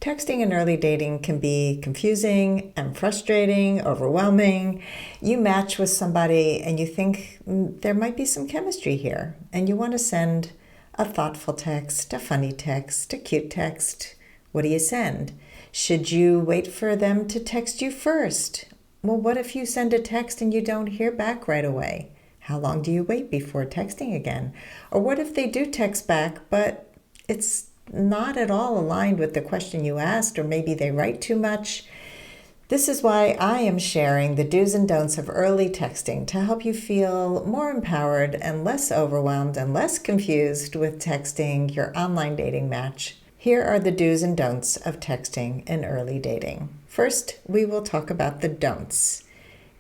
Texting in early dating can be confusing and frustrating, overwhelming. You match with somebody and you think there might be some chemistry here, and you want to send a thoughtful text, a funny text, a cute text. What do you send? Should you wait for them to text you first? Well, what if you send a text and you don't hear back right away? How long do you wait before texting again? Or what if they do text back, but it's not at all aligned with the question you asked, or maybe they write too much? This is why I am sharing the do's and don'ts of early texting to help you feel more empowered and less overwhelmed and less confused with texting your online dating match. Here are the do's and don'ts of texting in early dating. First, we will talk about the don'ts.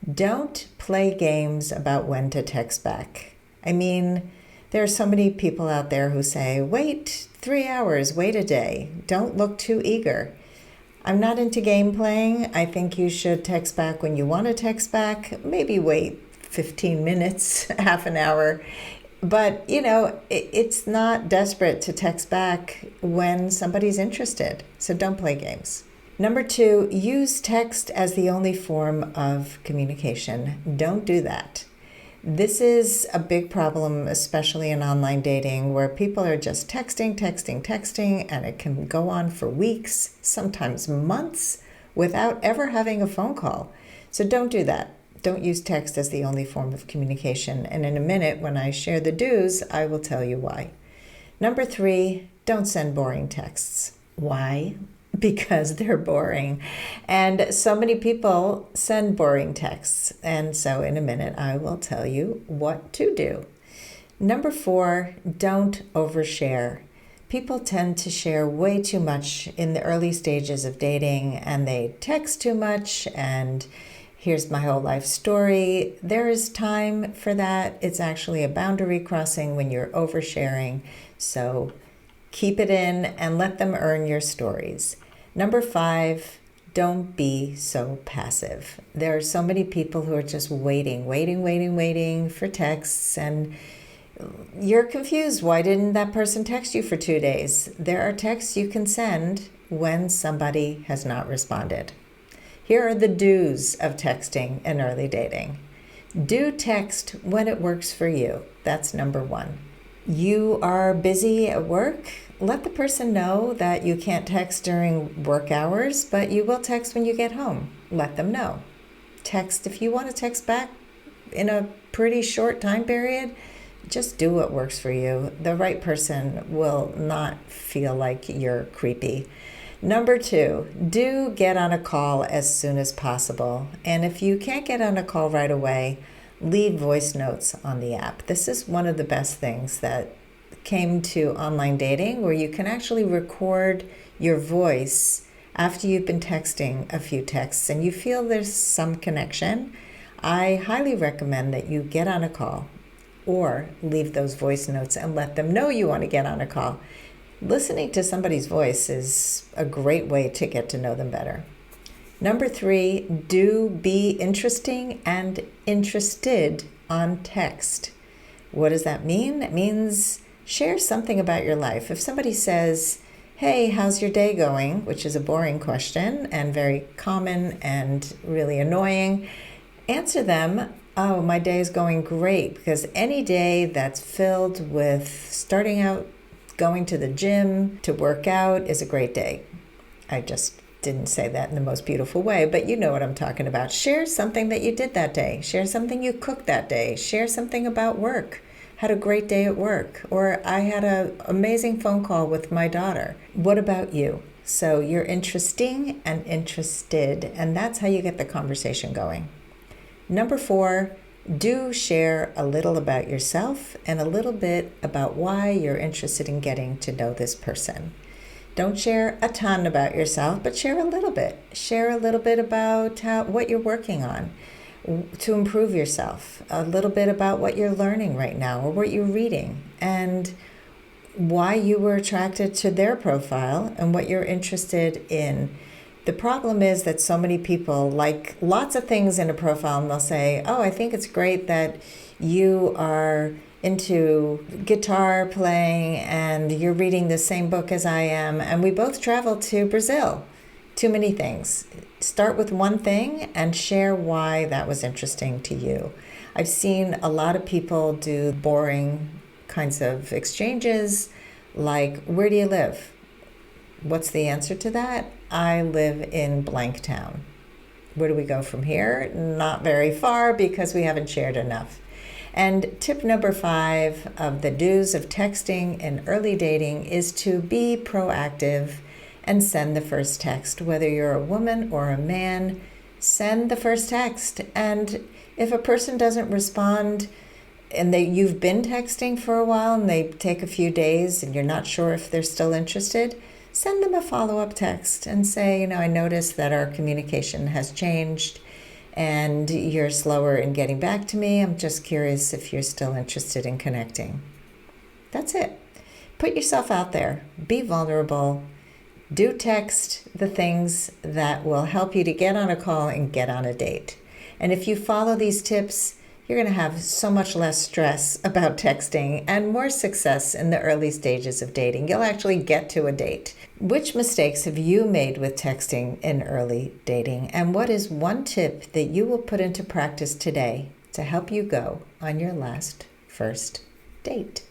Don't play games about when to text back. I mean, there are so many people out there who say, wait 3 hours, wait a day. Don't look too eager. I'm not into game playing. I think you should text back when you want to text back. Maybe wait 15 minutes, half an hour. But, it's not desperate to text back when somebody's interested. So don't play games. Number 2, use text as the only form of communication. Don't do that. This is a big problem, especially in online dating, where people are just texting, and it can go on for weeks, sometimes months, without ever having a phone call. So don't do that. Don't use text as the only form of communication. And in a minute, when I share the do's, I will tell you why. Number 3, don't send boring texts. Why? Because they're boring. And so many people send boring texts. And so in a minute, I will tell you what to do. Number 4, don't overshare. People tend to share way too much in the early stages of dating, and they text too much, and here's my whole life story. There is time for that. It's actually a boundary crossing when you're oversharing. So keep it in and let them earn your stories. Number 5, don't be so passive. There are so many people who are just waiting for texts, and you're confused. Why didn't that person text you for 2 days? There are texts you can send when somebody has not responded. Here are the do's of texting in early dating. Do text when it works for you. That's number 1. You are busy at work? Let the person know that you can't text during work hours, but you will text when you get home. Let them know. Text if you want to text back in a pretty short time period. Just do what works for you. The right person will not feel like you're creepy. Number 2, do get on a call as soon as possible. And if you can't get on a call right away, leave voice notes on the app. This is one of the best things that came to online dating, where you can actually record your voice after you've been texting a few texts and you feel there's some connection. I highly recommend that you get on a call or leave those voice notes and let them know you want to get on a call. Listening to somebody's voice is a great way to get to know them better. Number 3, do be interesting and interested on text. What does that mean? It means share something about your life. If somebody says, hey, how's your day going? Which is a boring question and very common and really annoying. Answer them, oh, my day is going great, because any day that's filled with starting out, going to the gym, to work out is a great day. I just didn't say that in the most beautiful way, but you know what I'm talking about. Share something that you did that day. Share something you cooked that day. Share something about work. Had a great day at work, or I had an amazing phone call with my daughter. What about you? So you're interesting and interested, and that's how you get the conversation going. Number 4, do share a little about yourself and a little bit about why you're interested in getting to know this person. Don't share a ton about yourself, but share a little bit. Share a little bit about what you're working on to improve yourself, a little bit about what you're learning right now or what you're reading, and why you were attracted to their profile and what you're interested in. The problem is that so many people like lots of things in a profile, and they'll say, oh, I think it's great that you are into guitar playing and you're reading the same book as I am, and we both traveled to Brazil. Too many things. Start with one thing and share why that was interesting to you. I've seen a lot of people do boring kinds of exchanges like, where do you live? What's the answer to that? I live in blank town. Where do we go from here? Not very far because we haven't shared enough. And tip number 5 of the do's of texting in early dating is to be proactive and send the first text. Whether you're a woman or a man, send the first text. And if a person doesn't respond and you've been texting for a while and they take a few days and you're not sure if they're still interested, send them a follow-up text and say, I noticed that our communication has changed and you're slower in getting back to me. I'm just curious if you're still interested in connecting. That's it. Put yourself out there. Be vulnerable. Do text the things that will help you to get on a call and get on a date. And if you follow these tips, you're going to have so much less stress about texting and more success in the early stages of dating. You'll actually get to a date. Which mistakes have you made with texting in early dating? And what is one tip that you will put into practice today to help you go on your first date?